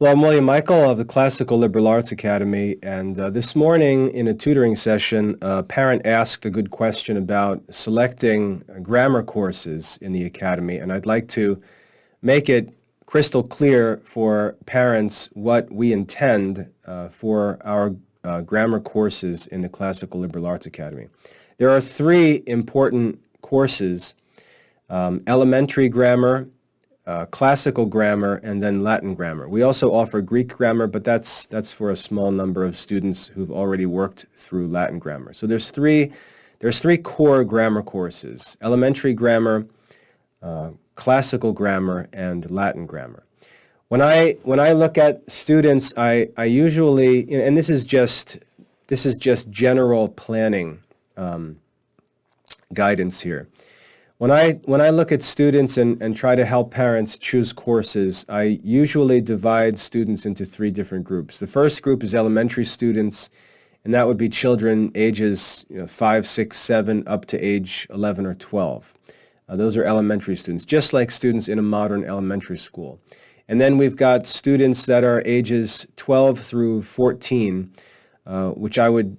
Well, I'm William Michael of the Classical Liberal Arts Academy, and this morning in a tutoring session, a parent asked a good question about selecting grammar courses in the Academy, and I'd like to make it crystal clear for parents what we intend for our grammar courses in the Classical Liberal Arts Academy. There are three important courses: elementary grammar, classical grammar, and then Latin grammar. We also offer Greek grammar, but that's for a small number of students who've already worked through Latin grammar. So there's three core grammar courses: elementary grammar, classical grammar, and Latin grammar. When I look at students, I usually, and this is just general planning guidance here. When I look at students and try to help parents choose courses, I usually divide students into three different groups. The first group is elementary students, and that would be children ages 5, 6, 7, up to age 11 or 12. Those are elementary students, just like students in a modern elementary school. And then we've got students that are ages 12 through 14, which I would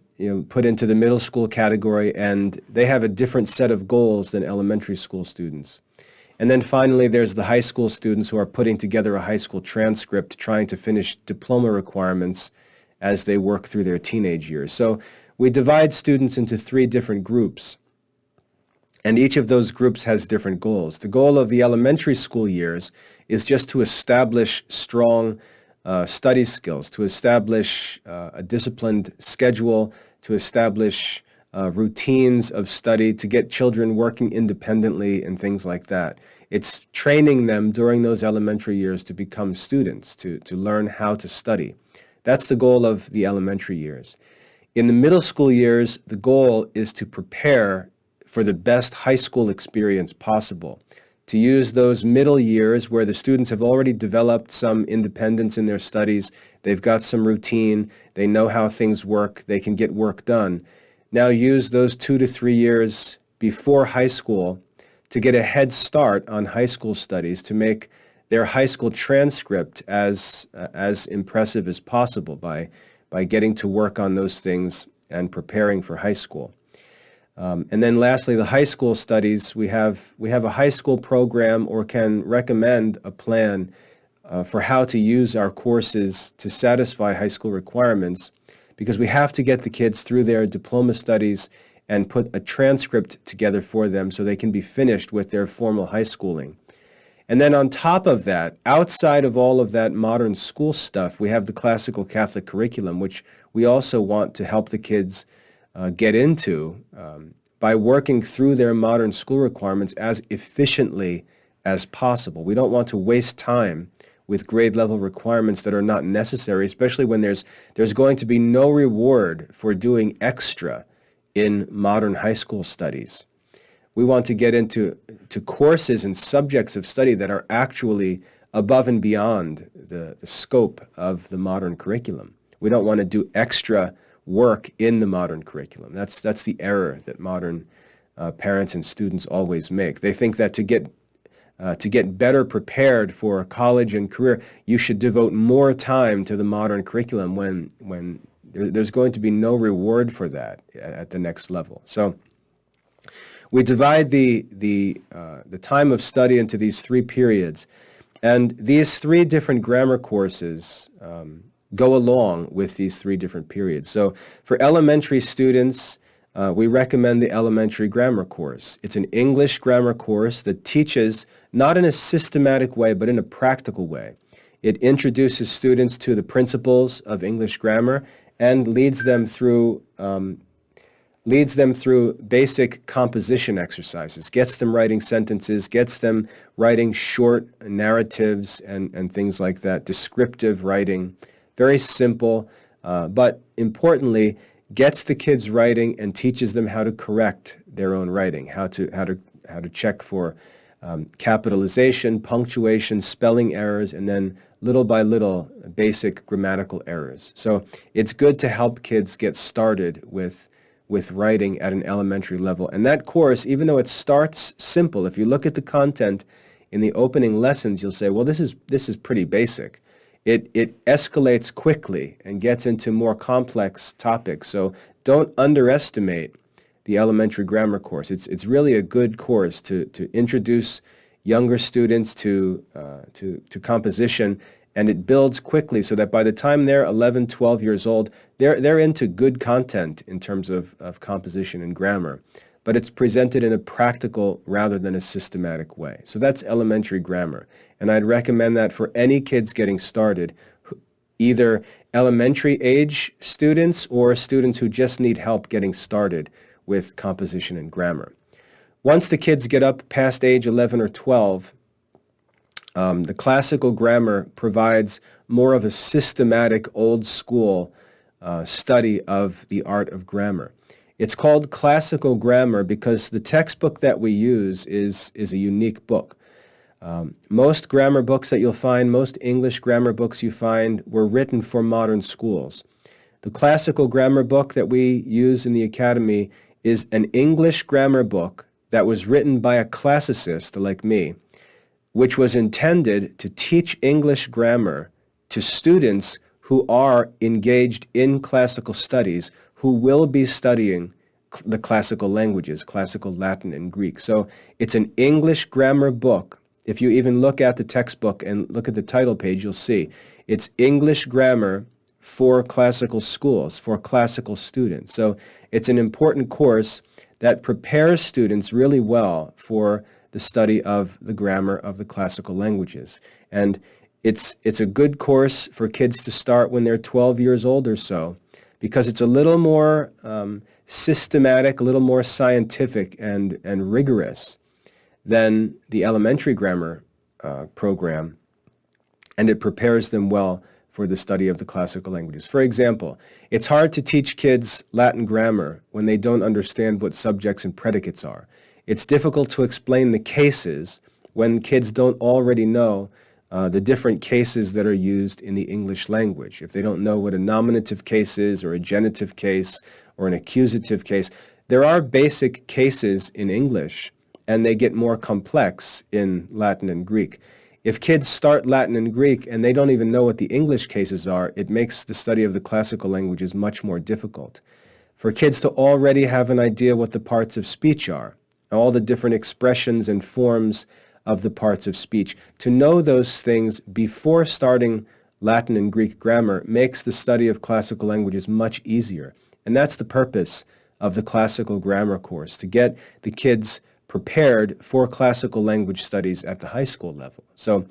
put into the middle school category, and they have a different set of goals than elementary school students. And then finally, there's the high school students who are putting together a high school transcript, trying to finish diploma requirements as they work through their teenage years. So we divide students into three different groups, and each of those groups has different goals. The goal of the elementary school years is just to establish strong study skills, to establish a disciplined schedule, to establish routines of study, to get children working independently and things like that. It's training them during those elementary years to become students, to learn how to study. That's the goal of the elementary years. In the middle school years, the goal is to prepare for the best high school experience possible, to use those middle years where the students have already developed some independence in their studies, they've got some routine, they know how things work, they can get work done. Now use those 2 to 3 years before high school to get a head start on high school studies, to make their high school transcript as impressive as possible by getting to work on those things and preparing for high school. And then lastly, the high school studies, we have a high school program, or can recommend a plan for how to use our courses to satisfy high school requirements, because we have to get the kids through their diploma studies and put a transcript together for them so they can be finished with their formal high schooling. And then on top of that, outside of all of that modern school stuff, we have the classical Catholic curriculum, which we also want to help the kids get into by working through their modern school requirements as efficiently as possible. We don't want to waste time with grade level requirements that are not necessary, especially when there's going to be no reward for doing extra in modern high school studies. We want to get into courses and subjects of study that are actually above and beyond the scope of the modern curriculum. We don't want to do extra work in the modern curriculum. That's the error that modern parents and students always make. They think that to get better prepared for college and career, you should devote more time to the modern curriculum when there's going to be no reward for that at the next level. So we divide the time of study into these three periods, and these three different grammar courses go along with these three different periods. So for elementary students, we recommend the elementary grammar course. It's an English grammar course that teaches, not in a systematic way, but in a practical way. It introduces students to the principles of English grammar and leads them through basic composition exercises, gets them writing sentences, gets them writing short narratives and things like that, descriptive writing. Very simple, but importantly, gets the kids writing and teaches them how to correct their own writing, how to check for capitalization, punctuation, spelling errors, and then little by little basic grammatical errors. So it's good to help kids get started with writing at an elementary level. And that course, even though it starts simple, if you look at the content in the opening lessons, you'll say, well, this is pretty basic. it escalates quickly and gets into more complex topics. So don't underestimate the elementary grammar course. It's really a good course to introduce younger students to composition, and it builds quickly so that by the time they're 11, 12 years old, they're into good content in terms of composition and grammar. But it's presented in a practical rather than a systematic way. So that's elementary grammar. And I'd recommend that for any kids getting started, either elementary age students or students who just need help getting started with composition and grammar. Once the kids get up past age 11 or 12, the classical grammar provides more of a systematic, old school study of the art of grammar. It's called classical grammar because the textbook that we use is a unique book. Most grammar books that you'll find, most English grammar books you find, were written for modern schools. The classical grammar book that we use in the Academy is an English grammar book that was written by a classicist like me, which was intended to teach English grammar to students who are engaged in classical studies, who will be studying the classical languages, classical Latin and Greek. So it's an English grammar book. If you even look at the textbook and look at the title page, you'll see it's English grammar for classical schools, for classical students. So it's an important course that prepares students really well for the study of the grammar of the classical languages. And it's a good course for kids to start when they're 12 years old or so, because it's a little more systematic, a little more scientific and rigorous than the elementary grammar program, and it prepares them well for the study of the classical languages. For example, it's hard to teach kids Latin grammar when they don't understand what subjects and predicates are. It's difficult to explain the cases when kids don't already know the different cases that are used in the English language. If they don't know what a nominative case is, or a genitive case, or an accusative case, there are basic cases in English, and they get more complex in Latin and Greek. If kids start Latin and Greek and they don't even know what the English cases are, it makes the study of the classical languages much more difficult. For kids to already have an idea what the parts of speech are, all the different expressions and forms of the parts of speech, to know those things before starting Latin and Greek grammar makes the study of classical languages much easier. And that's the purpose of the classical grammar course, to get the kids prepared for classical language studies at the high school level. So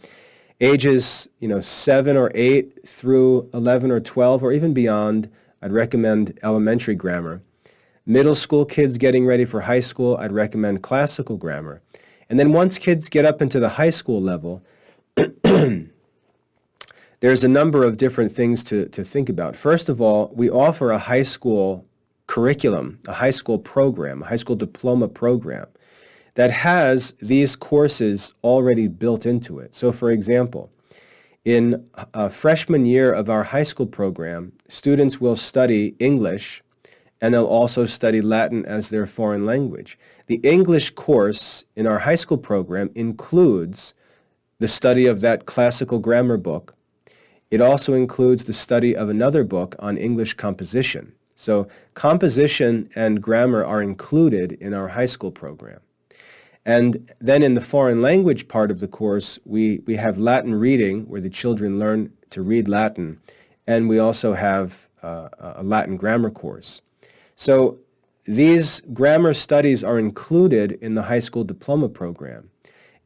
ages 7 or 8 through 11 or 12 or even beyond, I'd recommend elementary grammar. Middle school kids getting ready for high school, I'd recommend classical grammar. And then once kids get up into the high school level, there's a number of different things to think about. First of all, we offer a high school curriculum, a high school program, a high school diploma program that has these courses already built into it. So for example, in a freshman year of our high school program, students will study English, and they'll also study Latin as their foreign language. The English course in our high school program includes the study of that classical grammar book. It also includes the study of another book on English composition. So composition and grammar are included in our high school program. And then in the foreign language part of the course, we have Latin reading, where the children learn to read Latin, and we also have a Latin grammar course. So these grammar studies are included in the high school diploma program.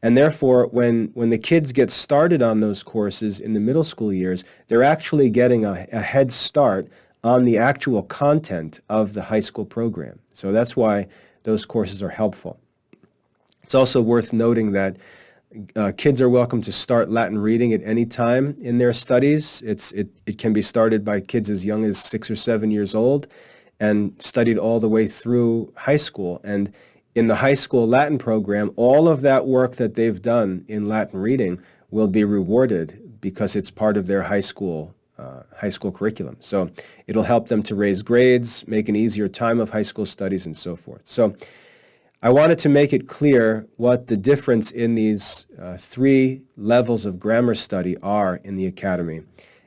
And therefore, when the kids get started on those courses in the middle school years, they're actually getting a head start on the actual content of the high school program. So that's why those courses are helpful. It's also worth noting that kids are welcome to start Latin reading at any time in their studies. It can be started by kids as young as 6 or 7 years old and studied all the way through high school. And in the high school Latin program, all of that work that they've done in Latin reading will be rewarded because it's part of their high school curriculum. So it'll help them to raise grades, make an easier time of high school studies, and so forth. So I wanted to make it clear what the difference in these three levels of grammar study are in the Academy.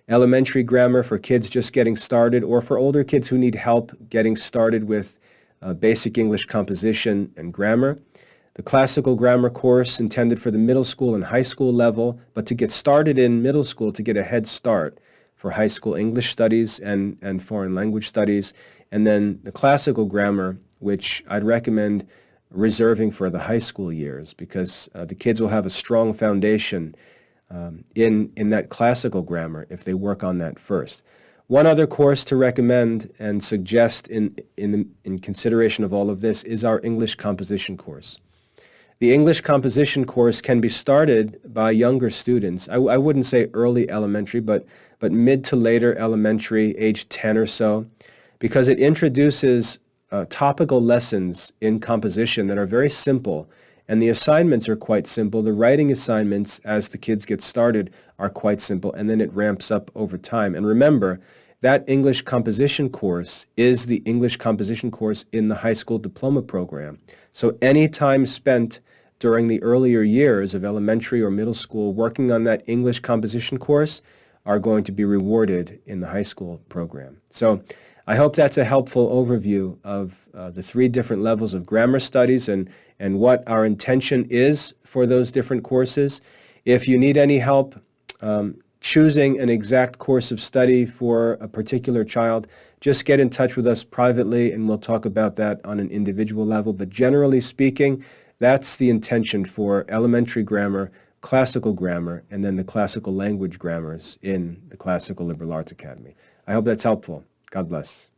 Elementary grammar for kids just getting started, or for older kids who need help getting started with basic English composition and grammar. The classical grammar course intended for the middle school and high school level, but to get started in middle school to get a head start for high school English studies and foreign language studies. And then the classical grammar, which I'd recommend reserving for the high school years, because the kids will have a strong foundation in that classical grammar if they work on that first. One other course to recommend and suggest in consideration of all of this is our English composition course. The English composition course can be started by younger students. I wouldn't say early elementary, but mid to later elementary, age 10 or so, because it introduces topical lessons in composition that are very simple, and the assignments are quite simple. The writing assignments, as the kids get started, are quite simple, and then it ramps up over time. And remember, that English composition course is the English composition course in the high school diploma program. So any time spent during the earlier years of elementary or middle school working on that English composition course are going to be rewarded in the high school program. So I hope that's a helpful overview of the three different levels of grammar studies and what our intention is for those different courses. If you need any help choosing an exact course of study for a particular child, just get in touch with us privately and we'll talk about that on an individual level. But generally speaking, that's the intention for elementary grammar, classical grammar, and then the classical language grammars in the Classical Liberal Arts Academy. I hope that's helpful. God bless.